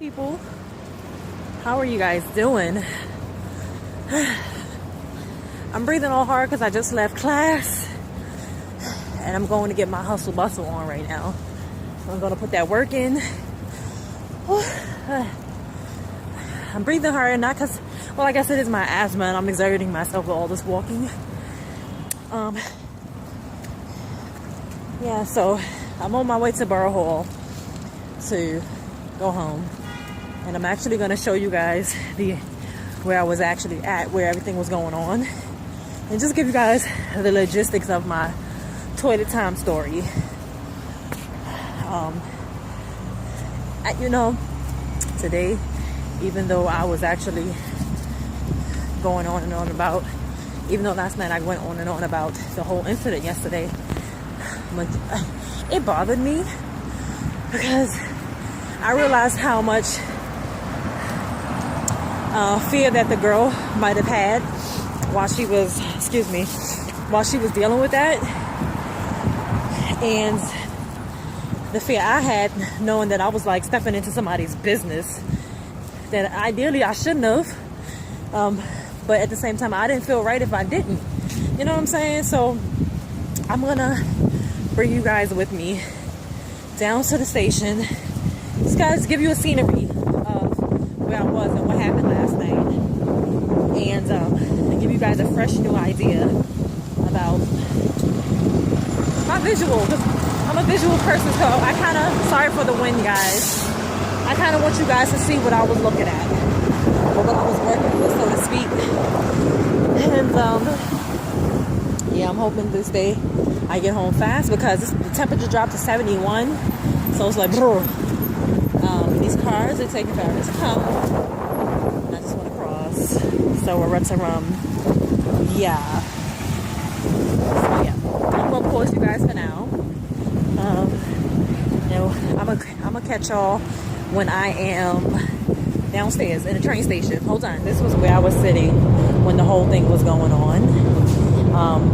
People, how are you guys doing? I'm breathing all hard because I just left class and I'm going to get my hustle bustle on right now. So I'm going to put that work in. I'm breathing hard, not because, well, I guess it is my asthma and I'm exerting myself with all this walking. Yeah, so I'm on my way to Borough Hall to go home. And I'm actually going to show you guys where I was actually at, where everything was going on. And just give you guys the logistics of my toilet time story. Today, even though I was actually going on and on about, even though last night I went on and on about the whole incident yesterday, it bothered me because I realized how much fear that the girl might have had while she was, while she was dealing with that. And the fear I had, knowing that I was like stepping into somebody's business that ideally I shouldn't have. But at the same time, I didn't feel right if I didn't. You know what I'm saying? So I'm gonna bring you guys with me down to the station. Just guys, give you a scenery of where I was and what happened last night, and give you guys a fresh new idea about my visual. Cause I'm a visual person, so I kind of, sorry for the wind, guys. I kind of want you guys to see what I was looking at, or what I was working with, so to speak. And yeah, I'm hoping this day I get home fast because the temperature dropped to 71, so it's like, these cars are taking forever to come. I just want to cross, so we're running around. Yeah. So yeah, I'm gonna pause you guys for now. I'm gonna catch y'all when I am downstairs in the train station. Hold on, this was where I was sitting when the whole thing was going on.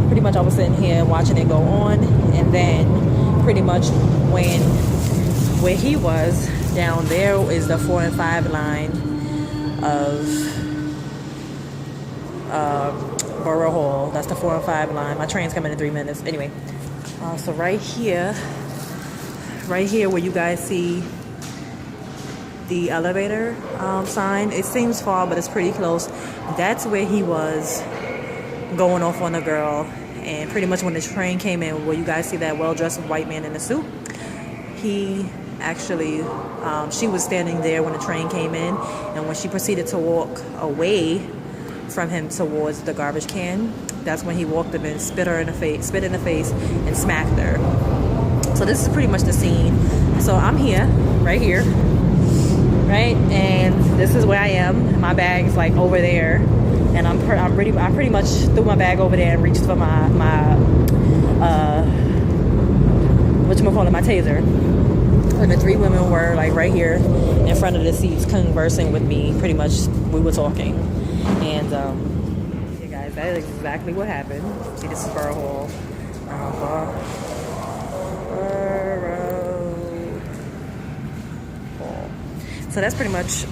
Pretty much I was sitting here watching it go on, and then pretty much where he was down there is the 4 and 5 line of Borough Hall. That's the 4 and 5 line. My train's coming in 3 minutes. Anyway, so right here where you guys see the elevator sign, it seems far, but it's pretty close. That's where he was going off on the girl. And pretty much when the train came in, where you guys see that well-dressed white man in a suit, he actually, she was standing there when the train came in, and when she proceeded to walk away from him towards the garbage can, that's when he walked up and spit in the face, and smacked her. So this is pretty much the scene. So I'm here, right here, right, and this is where I am. My bag's like over there, and I pretty much threw my bag over there and reached for my taser. And the 3 women were like right here in front of the seats conversing with me. Pretty much we were talking. And yeah, guys, that is exactly what happened. See, this is Borough Hall. Borough Hall. So that's pretty much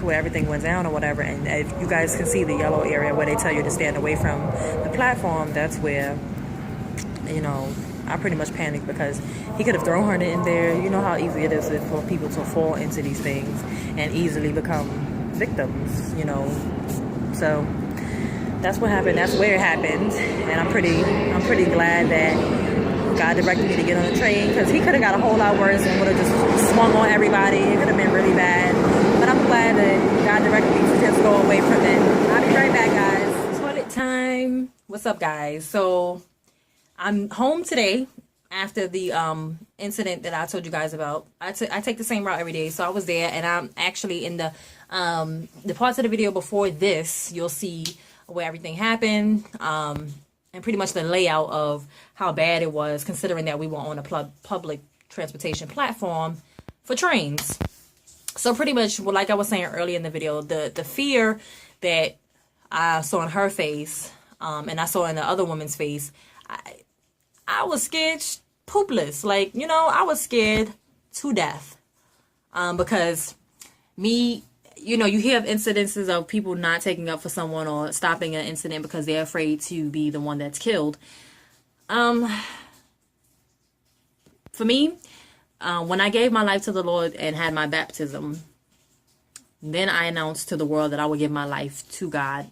where everything went down or whatever. And if you guys can see the yellow area where they tell you to stand away from the platform, that's where, you know, I pretty much panicked because he could have thrown her in there. You know how easy it is for people to fall into these things and easily become victims, you know. So that's what happened. That's where it happened. And I'm pretty glad that God directed me to get on the train, because he could have got a whole lot worse and would have just swung on everybody. It could have been really bad. But I'm glad that God directed me to just go away from it. I'll be right back, guys. Toilet time. What's up, guys? So I'm home today after the incident that I told you guys about. I take the same route every day, so I was there, and I'm actually in the parts of the video before this. You'll see where everything happened, and pretty much the layout of how bad it was, considering that we were on a public transportation platform for trains. So pretty much, well, like I was saying earlier in the video, the fear that I saw in her face, and I saw in the other woman's face, I was scared poopless. Like, you know, I was scared to death. Because me, you know, you hear of incidences of people not taking up for someone or stopping an incident because they're afraid to be the one that's killed. For me, when I gave my life to the Lord and had my baptism, then I announced to the world that I would give my life to God.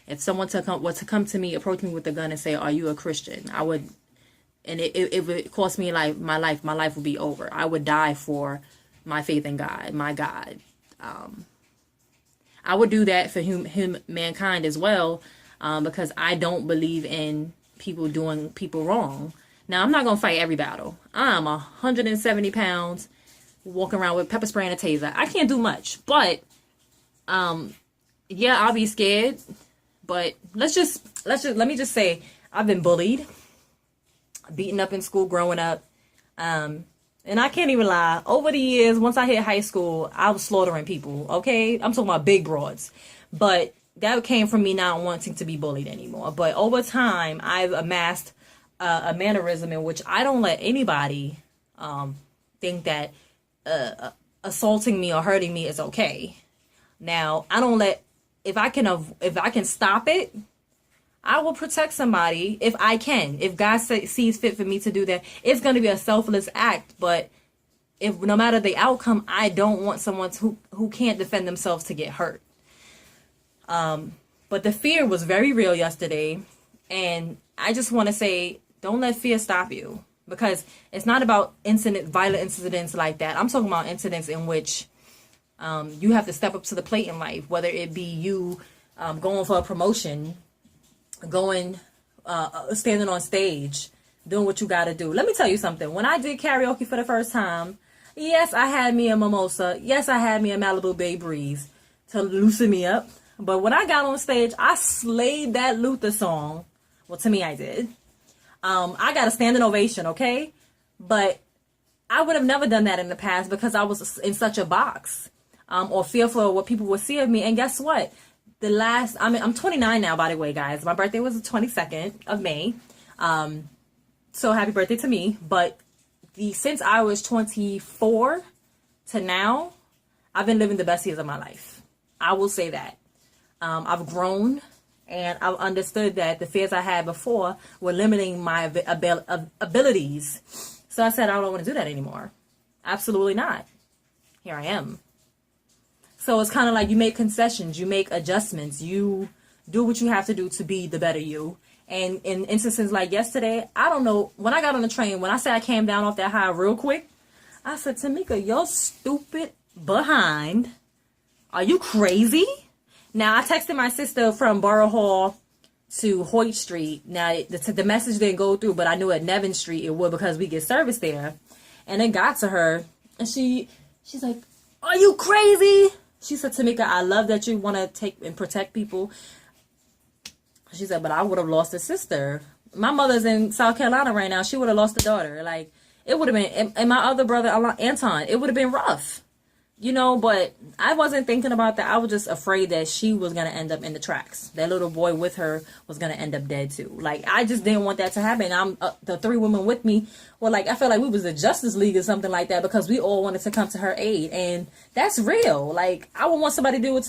If someone were to come to me, approach me with a gun and say, "Are you a Christian?" I would, and it would cost me my life would be over. I would die for my faith in God, my God. I would do that for mankind as well, because I don't believe in people doing people wrong. Now, I'm not going to fight every battle. I'm 170 pounds, walking around with pepper spray and a taser. I can't do much, but, yeah, I'll be scared. But let me just say, I've been bullied, beaten up in school growing up. And I can't even lie. Over the years, once I hit high school, I was slaughtering people, okay? I'm talking about big broads. But that came from me not wanting to be bullied anymore. But over time, I've amassed a mannerism in which I don't let anybody think that assaulting me or hurting me is okay. Now, I don't let, if I can stop it, I will protect somebody if I can. If God sees fit for me to do that, it's going to be a selfless act. But if no matter the outcome, I don't want someone who can't defend themselves to get hurt. But the fear was very real yesterday. And I just want to say, don't let fear stop you. Because it's not about violent incidents like that. I'm talking about incidents in which you have to step up to the plate in life. Whether it be you going for a promotion, standing on stage, doing what you got to do. Let me tell you something. When I did karaoke for the first time, yes, I had me a mimosa. Yes, I had me a Malibu Bay Breeze to loosen me up. But when I got on stage, I slayed that Luther song. Well, to me, I did. I got a standing ovation, okay? But I would have never done that in the past because I was in such a box, or fearful of what people would see of me. And guess what? I'm 29 now, by the way, guys. My birthday was the 22nd of May. So happy birthday to me. But since I was 24 to now, I've been living the best years of my life. I will say that. I've grown, and I've understood that the fears I had before were limiting my abilities. So I said, I don't want to do that anymore. Absolutely not. Here I am. So it's kind of like you make concessions, you make adjustments, you do what you have to do to be the better you. And in instances like yesterday, I don't know, when I got on the train, when I said I came down off that high real quick, I said, Tamika, you're stupid behind. Are you crazy? Now, I texted my sister from Borough Hall to Hoyt Street. Now, the message didn't go through, but I knew at Nevin Street it would because we get service there. And it got to her, and she's like, are you crazy? She said, Tamika, I love that you want to take and protect people. She said, but I would have lost a sister. My mother's in South Carolina right now. She would have lost a daughter. Like, it would have been, and my other brother, Anton, it would have been rough. You know, but I wasn't thinking about that. I was just afraid that she was going to end up in the tracks. That little boy with her was going to end up dead too. Like, I just didn't want that to happen. The three women with me were like, I felt like we was a Justice League or something like that because we all wanted to come to her aid. And that's real. Like, I would want somebody to do it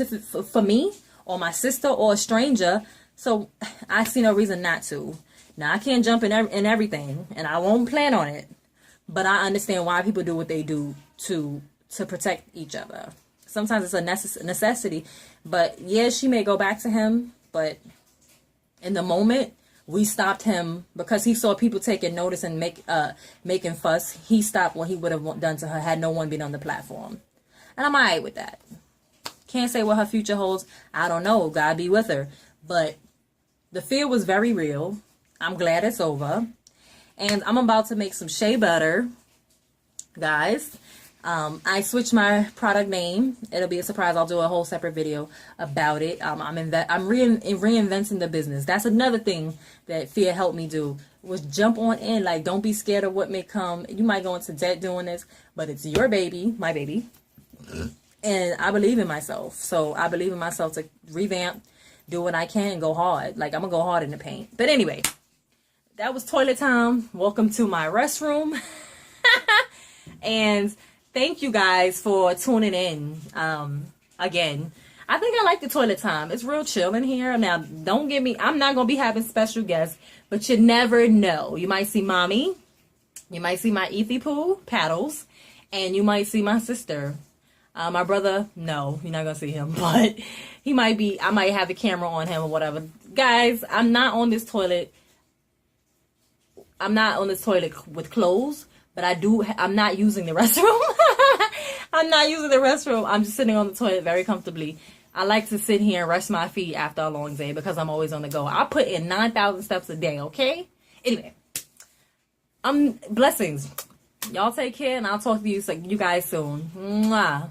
for me or my sister or a stranger. So I see no reason not to. Now, I can't jump in everything, and I won't plan on it. But I understand why people do what they do to protect each other. Sometimes it's a necessity. But yeah, she may go back to him, but in the moment, we stopped him because he saw people taking notice and making fuss. He stopped what he would have done to her had no one been on the platform. And I'm alright with that. Can't say what her future holds. I don't know. God be with her. But the fear was very real. I'm glad it's over. And I'm about to make some shea butter, guys. I switched my product name. It'll be a surprise. I'll do a whole separate video about it. I'm reinventing the business. That's another thing that fear helped me do, was jump on in. Like, don't be scared of what may come. You might go into debt doing this, but it's your baby, my baby. And I believe in myself. So I believe in myself to revamp, do what I can, and go hard. Like, I'm going to go hard in the paint. But anyway, that was toilet time. Welcome to my restroom. And thank you guys for tuning in. Again, I think I like the toilet time. It's real chill in here. Now, don't get me, I'm not going to be having special guests, but you never know. You might see mommy. You might see my Ethy Poo, Paddles, and you might see my sister. My brother, no, you're not going to see him, but he might be, I might have the camera on him or whatever. Guys, I'm not on this toilet. I'm not on this toilet with clothes, but I'm not using the restroom. I'm not using the restroom. I'm just sitting on the toilet very comfortably. I like to sit here and rest my feet after a long day because I'm always on the go. I put in 9,000 steps a day, okay? Anyway, blessings. Y'all take care, and I'll talk to you guys soon. Mwah.